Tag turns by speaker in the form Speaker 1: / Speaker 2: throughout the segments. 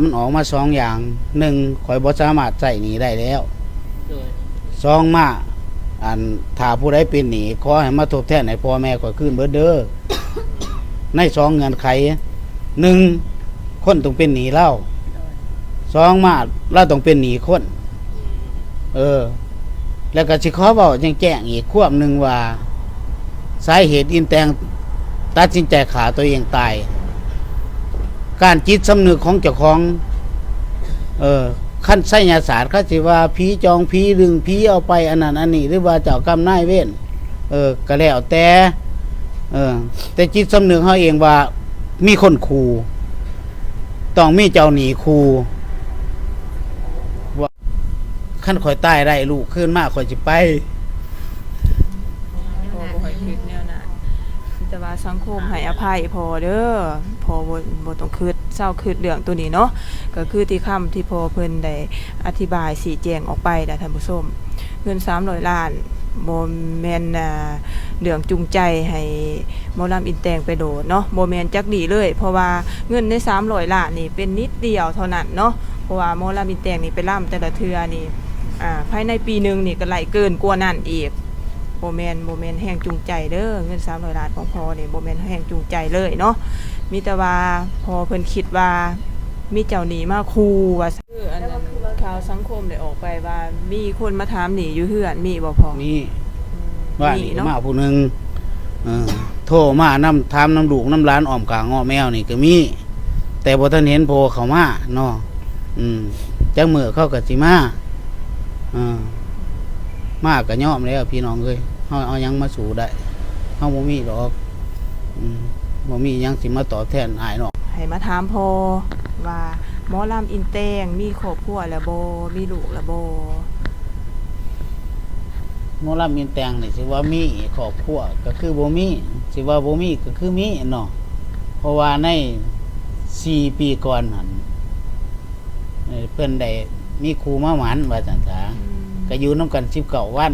Speaker 1: มันออกมาสองอย่างหนึ่งข่อยบ่สามารถใช้หนี้ได้แล้วสองมาถ้าผู้ใดเป็นหนี้ขอให้มาทบแทนให้พ่อแม่ข่อยคืนเบิดเด้อ ในสองเงื่อนไขหนึ่งคนต้องเป็นหนี้เราสองมาเราต้องเป็นหนี้คนแล้วก็สิขอเว้าแจ้งอีกควบหนึ่งว่าสาเหตุอินแตงตัดสินใจฆ่าตัวเองตายการจิตสำนึกของเจ้าของขั้นไสยศาสตร์เขาสิว่าผีจองผีดึงผีเอาไปอันนั้นอันนี้หรือว่าเจ้ากรรมนายเวรก็แล้วแต่จิตสำนึกเขาเองว่ามีคนขู่ต้องมีเจ้าหนีขู่ว่าขั้นข่อยตายได้ลูกขึ้นมากข่อยสิไป
Speaker 2: พอบ่ค่อยคิดแนวนั้นแต่ว่าสังคมให้อภัยพอเด้อพอบ่ต้องคิดเศร้าคิดเรื่องตัวนี้เนาะก็คือที่คำที่พอเพิ่นได้อธิบายชี้แจงออกไปนะท่านผู้ชมเงิน300 ล้านบ่แม่นเรื่องจูงใจให้หมอลำอินแตงไปโดดเนาะบ่แม่นจักดีเลยเพราะว่าเงินใน300 ล้านนี่เป็นนิดเดียวเท่านั้นเนาะเพราะว่าหมอลำอินแตงนี่ไปล่ำแต่ละเทื่อนี่ภายในปีนึงนี่ก็ไหลเกินกว่านั้นอีกโมเมนแห่งจูงใจเด้อเงิน300 ล้านของพอเนี่ยโมเมนแห่งจูงใจเลยเนาะมีแต่ว่าพอเพิ่นคิดว่ามีเจ้าหนี้มาคูว่าอันนั้นข่าวสังคมได้ออกไปว่ามีคนมาถามหนี้อยู่เฮือนมีบ่พอ
Speaker 1: มีว่านี่มาผู้หนึงโทรมาถามลูกหลานอ้อมกลางอ้อแมวนี่ก็มีแต่บ่ทันเห็นโผล่เข้ามาเนาะจักมื้อเขาก็สิมาก็ยอมแล้วพี่น้องเอ้ยเฮาเอาหยังมาสู้ได้เฮาบ่มีดอกบ่มีหยังสิมาตอบแทนอ้ายเนาะ
Speaker 2: ให้มาถามพอว่าหมอลำอินแตงมีครอบครัวแล้วบ่มีลูกแล้วบ่
Speaker 1: หมอลำอินแตงนี่สิว่ามีครอบครัวก็คือบ่มีสิว่าบ่มีก็คือมีเนาะเพราะว่าใน4 ปีก่อนหั่นเพิ่นได้มีครูมาหมันว่าจังซั่นก็อยู่นำกัน19 วัน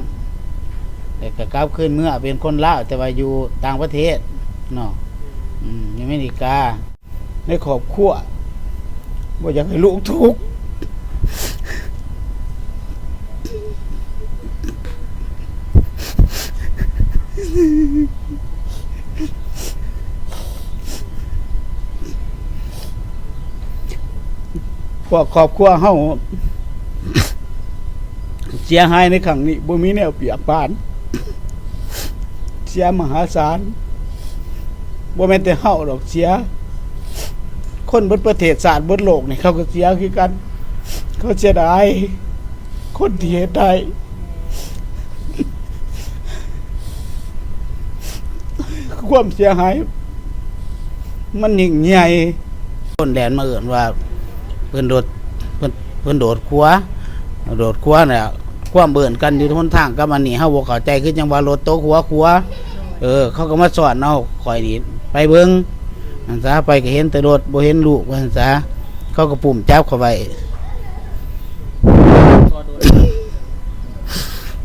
Speaker 1: แต่ก็กลับคืนเมื่อเป็นคนลาวแต่ว่าอยู่ต่างประเทศเนาะอยู่อเมริกาในครอบครัวบ่อยากให้ลูกทุกข์พวกครอบครัวเฮาเสียหายในครั้งนี้บ่มีแนวเปรียบปานเสียมหาศาลบ่แม่นแต่เฮาดอกเสียคนเบิดประเทศชาติเบิดโลกนี่เขาก็เสียคือกันเขาเสียดายคนที่เฮ็ดได้ความเสียหายมันยิ่งใหญ่คนแดนมาเอิ้นว่าเพิ่นโดดขัวน่ะความเบิ่นกันอยู่ทนทางกับอันนี้เฮาบ่เข้าใจคือจังว่ารถโตขัวเขาก็มาสอนเอาข่อยนี่ไปเบิ่งอันซะไปก็เห็นแต่รถบ่เห็นลูกว่าซั่นซะเขาก็ปุ่มจับเข้าไว้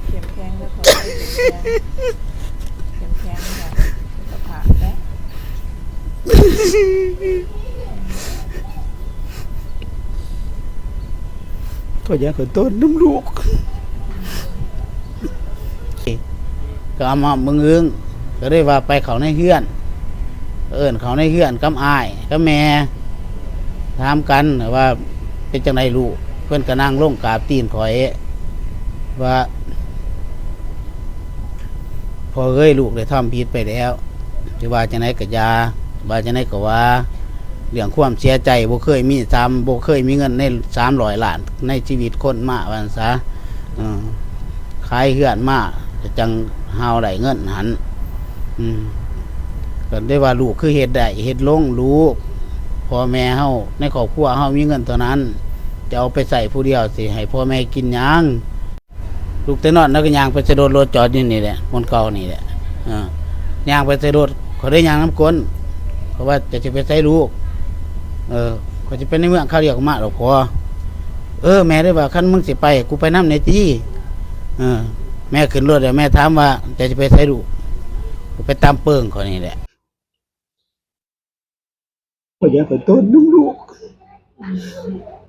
Speaker 2: เข้มแข็งแล้วพอเข้มแข็งอย่างสุขภาพและ
Speaker 1: ก็อยากให้ต้นน้ำลูกก็เอามามึงอึ้งก็ได้ว่าไปเขาในเฮือนเขาในเฮือนกับอ้ายกับแม่ถามกันว่าเป็นจังไดลูกเพิ่นก็นั่งลงกราบตีนข่อยว่าพอเอ้ยลูกได้ทำผิดไปแล้วสิว่าจังไดก็อย่าว่าจังไดก็ว่าเรื่องความเสียใจบ่เคยมีเงินใน300 ล้านในชีวิตคนมาว่าซั่นซะขายเฮือนมาจังเฮาได้เงินหันก็ได้ว่าลูกคือเฮ็ดได้เฮ็ดลงลูกพ่อแม่เฮาในครอบครัวเฮามีเงินเท่านั้นจะเอาไปใส่ผู้เดียวสิให้พ่อแม่กินหยังลูกแต่นอนแล้วก็ย่างไปสะโดดรถจอดอยู่นี่แหละคนเก่านี่แหละย่างไปสะโดดเขาได้ย่างน้ำก้นเพราะว่าจะไปใส่ลูกเขาจะเป็นในเมืองเขาเรียกมาหรอกพอแม่ได้ว่าคันมึงสิไปกูไปน้ำในที่แม่ขึ้นรถเดี๋ยวแม่ถามว่าจะไปใส่ลูกกูไปตามเปิงเขานี่แหละก็อยากให้ต้นน้ำลูก
Speaker 2: อืม